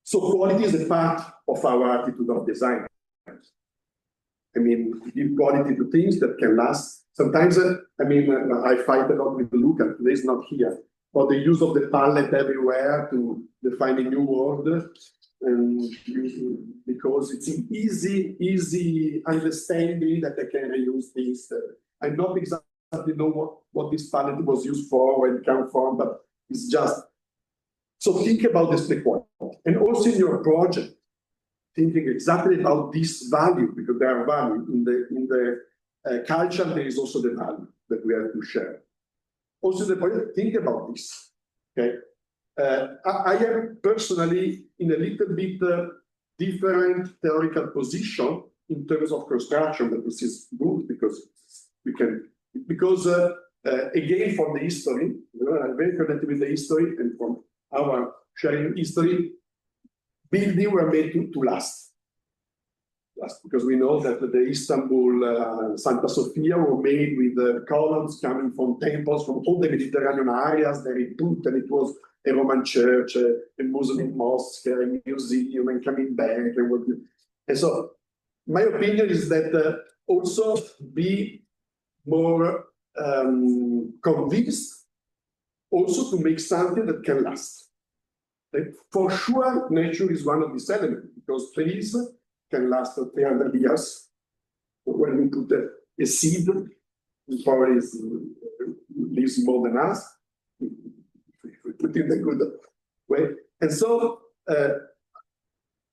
So quality is a part of our attitude of design. I mean, give quality to things that can last. Sometimes, I fight a lot with Luca, today is not here, for the use of the palette everywhere to define a new word, and because it's an easy understanding that I can reuse things. I don't exactly know what this palette was used for, where it came from, but it's just. So think about this quality. And also in your project, thinking exactly about this value, because there are value in the culture, there is also the value that we have to share. Also the project, think about this, okay? I am personally in a little bit different theoretical position in terms of construction, but this is good because we can, again, from the history, I'm very connected with the history, and from our sharing history, buildings were made to last. Because we know that the Istanbul Santa Sofia were made with columns coming from temples from all the Mediterranean areas. They put, and it was a Roman church, a Muslim mosque, a museum, and coming back. And so, my opinion is that also be more convinced also to make something that can last. For sure, nature is one of these elements, because trees can last for 300 years. When we put a seed, it probably lives more than us. If we put it in a good way. And so,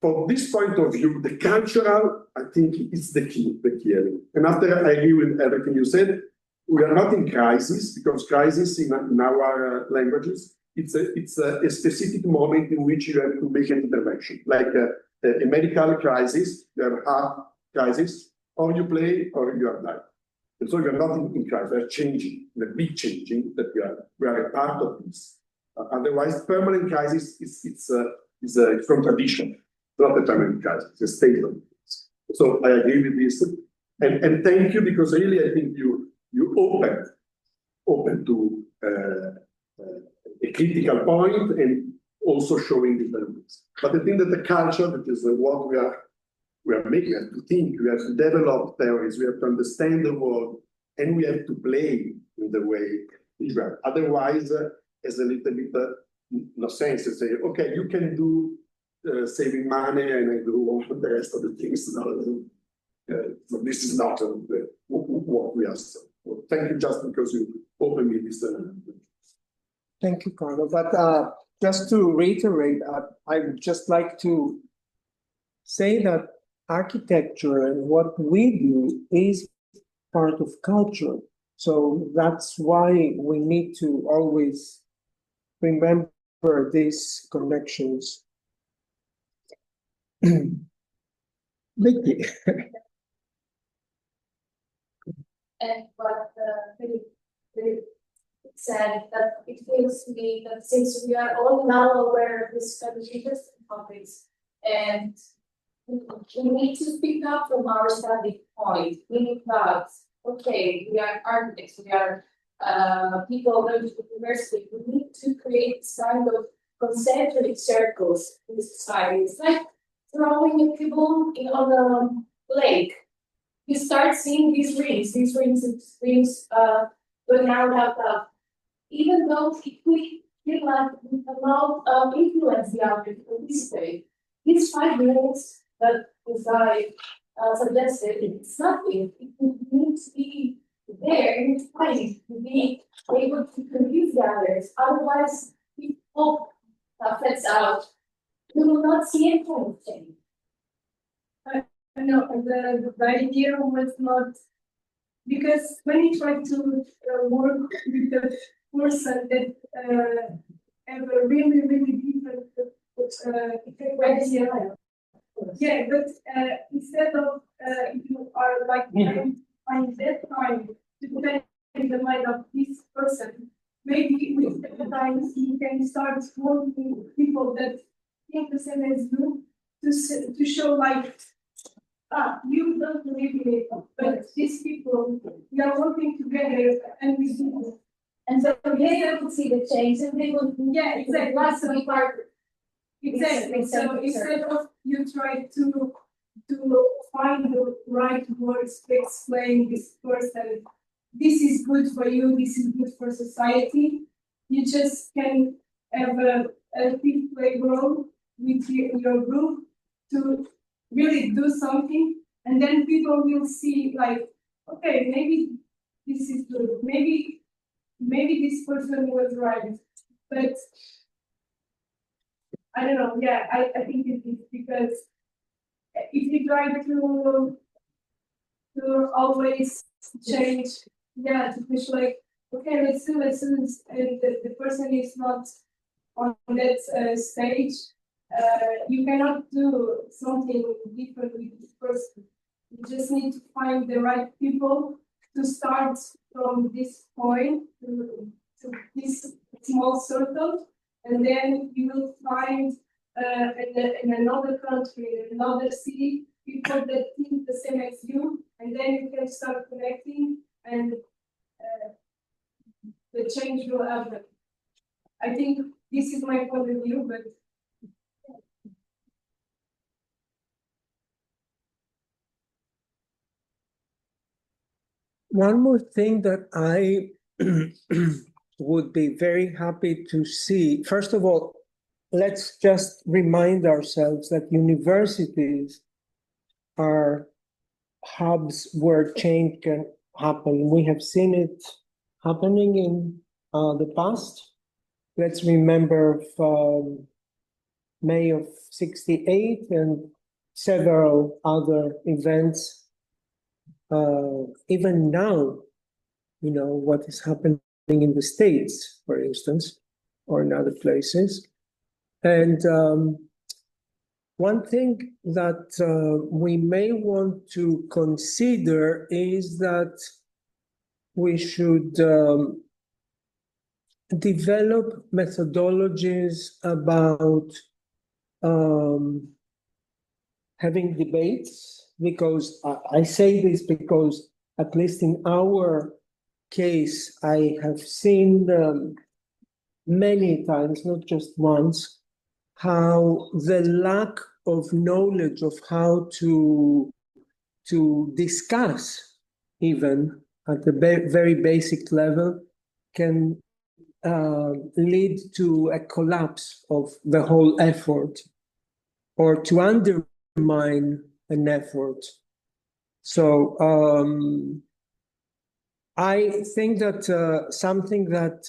from this point of view, the cultural, I think, is the key element. And after I agree with everything you said, we are not in crisis, because crisis in our languages, it's a specific moment in which you have to make an intervention, like a medical crisis, you have a heart crisis, or you play or you are dying. And so you're not in crisis, we are changing, the big changing that we are a part of this. Otherwise, permanent crisis is from tradition, not a permanent crisis, it's a state of things. So I agree with this, and thank you, because really I think you open to a critical point and also showing developments. But I think that the culture, that is what we are making, we have to think, we have to develop theories, we have to understand the world, and we have to play in the way we are. Otherwise, there's a little bit no sense to say, okay, you can do saving money and I do all the rest of the things. So this is not what we are. Well, thank you, just because you opened me this. Thank you, Carlo. But just to reiterate, I would just like to say that architecture and what we do is part of culture. So that's why we need to always remember these connections. Vicky. And what Philip said, that it feels to me that since we are all now aware of this kind of interesting topics, and we need to speak up from our standing point, meaning that, okay, we are architects, we are people going to the university, we need to create this kind of concentric circles in society. It's like throwing a pebble on a lake. You start seeing these rings going out. Even though we feel like we cannot influence the outcome in this way, these 5 minutes that I suggested, it's nothing. It needs to be there in its place to be able to convince the others. Otherwise, if hope affects out, we will not see any kind of change. No, the idea was not, because when you try to work with the person that have a really, really different idea. Yeah, but instead of you are like find that time to put in the mind of this person, maybe with the time you can start working with people that think the same as you to show like, you don't believe in it, but these people, we are working together and we do it. And so they will see the change and they will, Yeah, exactly. want to be part. Exactly. So instead of you try to find the right words to explain this person, this is good for you, this is good for society, you just can have a big playground with your group to really do something, and then people will see like, okay, maybe this is good, maybe this person was right, but I don't know. Yeah, I think it is because if you try to always change, to push like, okay, let's do, and the person is not on that stage. You cannot do something different with this person. You just need to find the right people to start from this point to this small circle, and then you will find in another country, in another city, people that think the same as you, and then you can start connecting, and the change will happen. I think this is my point of view, but. One more thing that I would be very happy to see. First of all, let's just remind ourselves that universities are hubs where change can happen. We have seen it happening in the past. Let's remember May of '68 and several other events. Even now, what is happening in the States, for instance, or in other places. And one thing that we may want to consider is that we should develop methodologies about having debates, because I say this because, at least in our case, I have seen many times, not just once, how the lack of knowledge of how to discuss, even at the very basic level, can lead to a collapse of the whole effort, or to undermine an effort. So I think that something that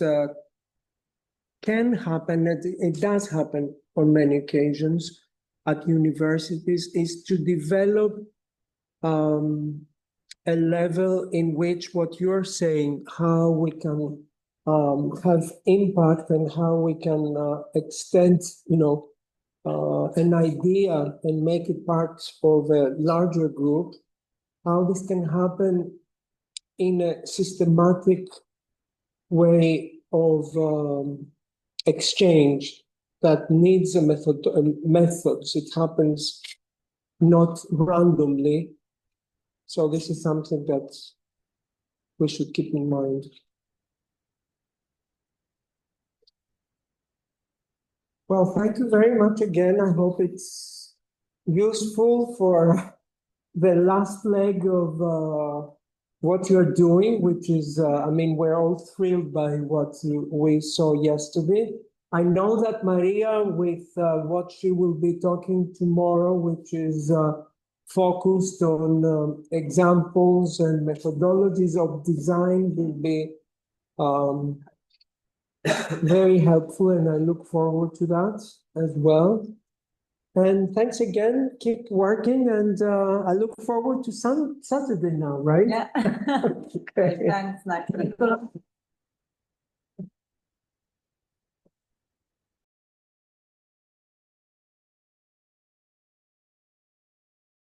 can happen, and it does happen on many occasions at universities, is to develop a level in which what you're saying, how we can have impact and how we can extend, an idea and make it part of a larger group, how this can happen in a systematic way of exchange that needs a methods. It happens not randomly. So this is something that we should keep in mind. Well, thank you very much again. I hope it's useful for the last leg of what you're doing, which is, we're all thrilled by what we saw yesterday. I know that Maria, with what she will be talking tomorrow, which is focused on examples and methodologies of design, will be very helpful, and I look forward to that as well. And thanks again. Keep working, and I look forward to Saturday now, right? Yeah. Okay. Thanks, Natalie.